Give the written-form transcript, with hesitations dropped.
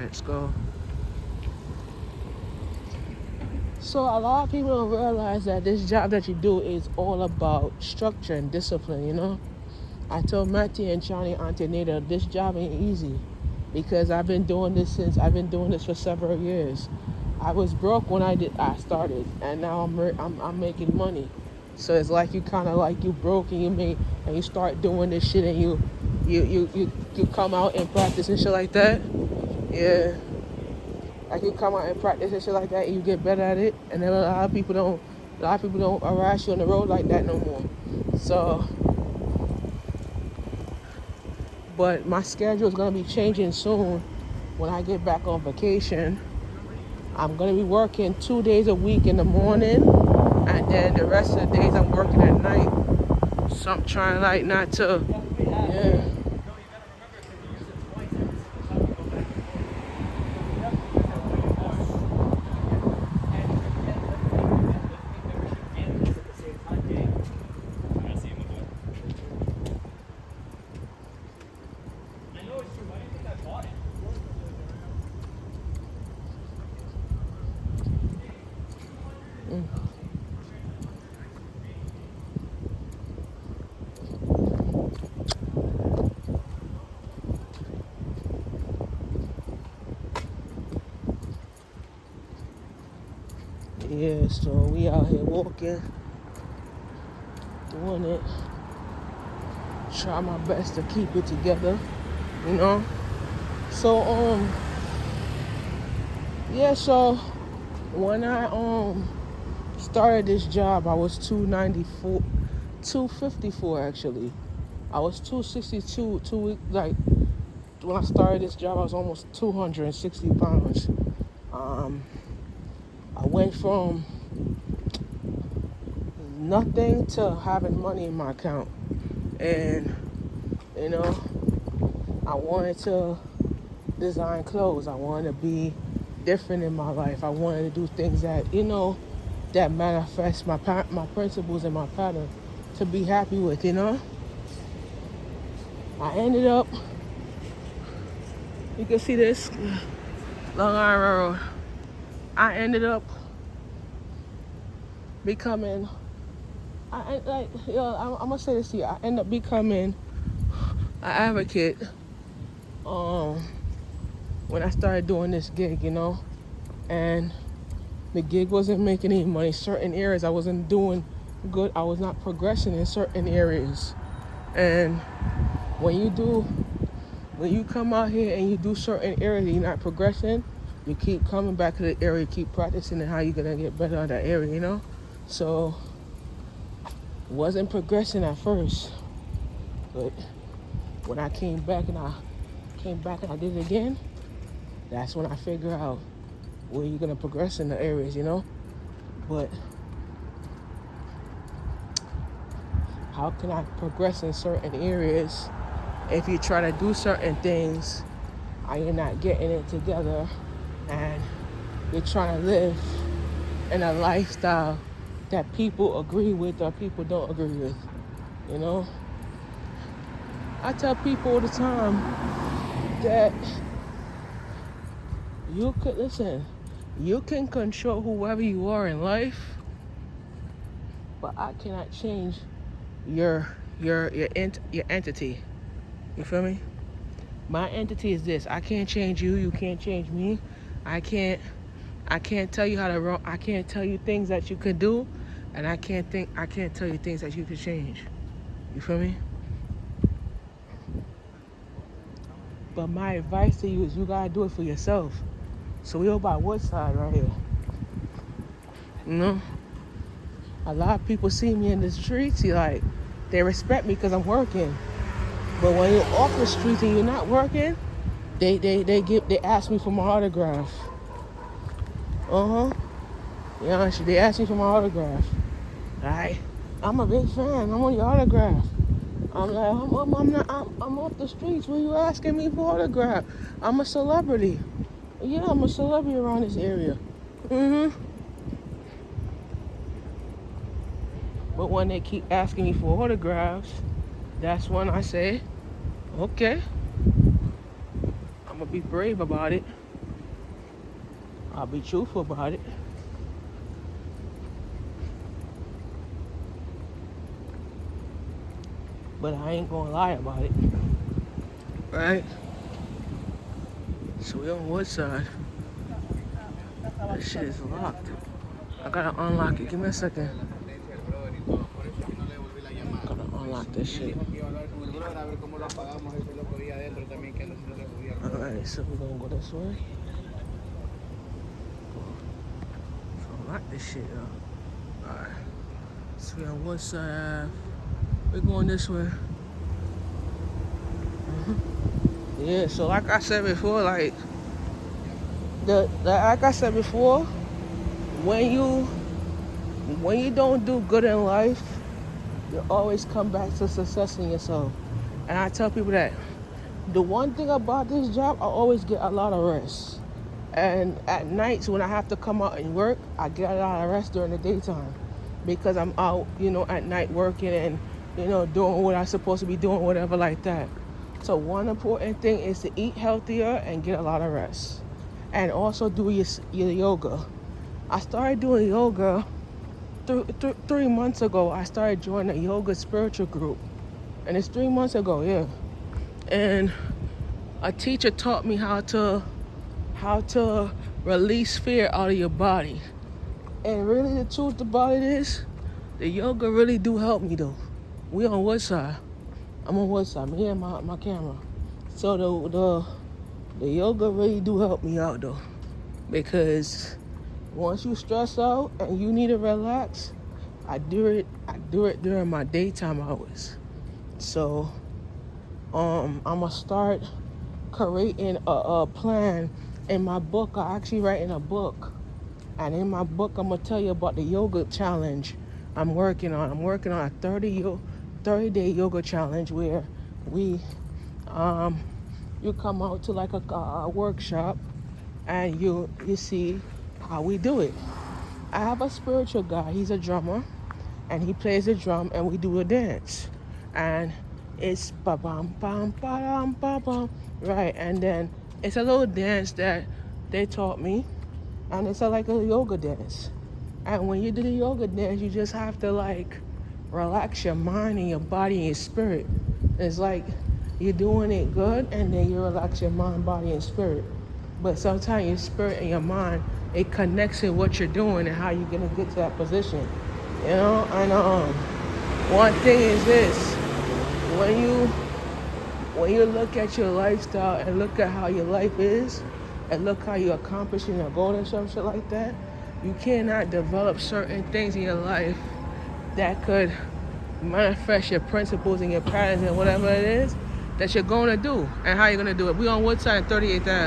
Let's go. So a lot of people don't realize that this job that you do is all about structure and discipline, you know? I told Matty and Johnny Antonita, this job ain't easy because I've been doing this for several years. I was broke when I started, and now I'm making money. So it's like you kind of like you broke and you start doing this shit and you come out and practice and shit like that. Yeah, like you come out and practice and shit like that, and you get better at it. And then a lot of people don't harass you on the road like that no more. So, but my schedule is gonna be changing soon when I get back on vacation. I'm gonna be working 2 days a week in the morning, and then the rest of the days I'm working at night. So I'm trying like not to, yeah. Yeah, so we out here walking, doing it. Try my best to keep it together, you know. So yeah, so when I started this job, I was 294, 254 actually. I was 262 2 weeks like when I started this job I was almost 260 pounds. Um I went from nothing to having money in my account. And you know, I wanted to design clothes. I wanted to be different in my life. I wanted to do things that, you know, that manifest my principles and my pattern to be happy with, you know. I ended up, you can see this Long Island Railroad. I ended up becoming, I'm gonna say this to you. I ended up becoming an advocate when I started doing this gig, you know. And the gig wasn't making any money. Certain areas I wasn't doing good. I was not progressing in certain areas. And when you come out here and you do certain areas and you're not progressing, you keep coming back to the area, keep practicing and how you're gonna get better at that area, you know? So wasn't progressing at first. But when I came back and I did it again, that's when I figure out where you're gonna progress in the areas, you know? But how can I progress in certain areas if you try to do certain things and you're not getting it together and you're trying to live in a lifestyle that people agree with or people don't agree with, you know? I tell people all the time that you can control whoever you are in life, but I cannot change your entity. You feel me? My entity is this. I can't change you. You can't change me. I can't tell you how to run. I can't tell you things that you could do, and I can't tell you things that you could change. You feel me? But my advice to you is you gotta do it for yourself. So we all by what side right here? You know? A lot of people see me in the streets, they respect me because I'm working. But when you're off the streets and you're not working, they ask me for my autograph. Yeah, they ask me for my autograph. Alright, I'm a big fan. I want your autograph. I'm like, I'm off the streets. What are you asking me for autograph? I'm a celebrity. Yeah, I'm a celebrity around this area. But when they keep asking me for autographs, that's when I say, okay, I'm I'm gonna be brave about it. I'll be truthful about it. But I ain't gonna lie about it. Right? So we on Woodside. This shit is locked. I gotta unlock it. Give me a second. Gotta unlock this shit. Alright, so we're gonna go this way. So unlock this shit up. Alright. So we're on Woodside. We're going this way. Yeah, so like I said before, like I said before, when you don't do good in life, you always come back to success in yourself. And I tell people that the one thing about this job, I always get a lot of rest. And at nights when I have to come out and work, I get a lot of rest during the daytime because I'm out, at night working and, doing what I'm supposed to be doing, whatever like that. So one important thing is to eat healthier and get a lot of rest. And also do your yoga. I started doing yoga 3 months ago. I started joining a yoga spiritual group. And it's 3 months ago, yeah. And a teacher taught me how to release fear out of your body. And really the truth about it is, the yoga really do help me though. We on Woodside. I'm on Woodside, me and my camera. So the yoga really do help me out though. Because once you stress out and you need to relax, I do it during my daytime hours. So I'ma start creating a plan. In my book, I actually writing a book. And in my book, I'm gonna tell you about the yoga challenge I'm working on. I'm working on a 30-day yoga challenge where you come out to like a workshop and you see how we do it. I have a spiritual guy. He's a drummer, and he plays the drum, and we do a dance, and it's ba bam bam ba bam bam, right? And then it's a little dance that they taught me, and it's like a yoga dance. And when you do the yoga dance, you just have to like relax your mind and your body and your spirit. It's like you're doing it good, and then you relax your mind, body, and spirit. But sometimes your spirit and your mind, it connects in what you're doing and how you're gonna get to that position. And one thing is this: when you look at your lifestyle and look at how your life is, and look how you're accomplishing your goal and some shit like that, you cannot develop certain things in your life that could manifest your principles and your patterns and whatever it is that you're going to do and how you're going to do it. We on Woodside and 38th Ave.